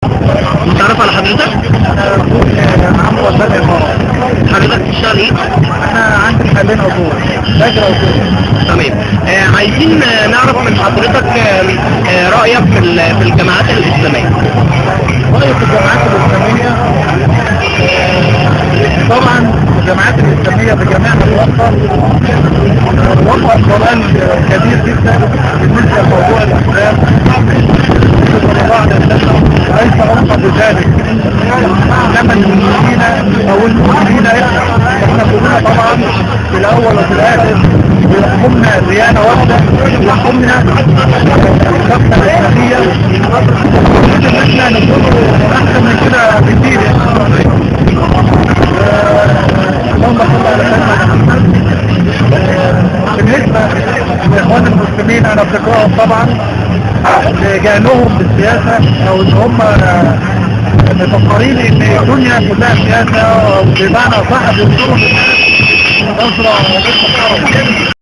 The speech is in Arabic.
متعرف على حضرتك؟ انا اخوي عمرو وزان الامارات. حضرتك بتشتغل ايه؟ انا عندي محلين عطور، بجرى عطور. تمام. عايزين نعرف من حضرتك رأيك في الجامعات الإسلامية. رأيي في الجامعات الإسلامية، طبعا الجامعات الإسلامية بجميعها وقع ضلال كبير جدا بالنسبة لموضوع الإسلام صلى الله عليه وسلم، ليس أمر بذلك. إنما المسلمين أو المسلمين إحنا كلنا طبعا في الأول وفي الآخر بيحكمنا ديانة واحدة، بيحكمنا الخطة الإسلامية. المفروض إن إحنا نكون أحسن من كده بكتير. اللهم صل على سيدنا. بالنسبة لإخوان المسلمين أنا بذكرهم طبعا لجهلهم بالسياسة، أو إن هم مفكرين إن الدنيا كلها سياسة، بمعنى صح بينظروا للناس نظرة غير محترمة.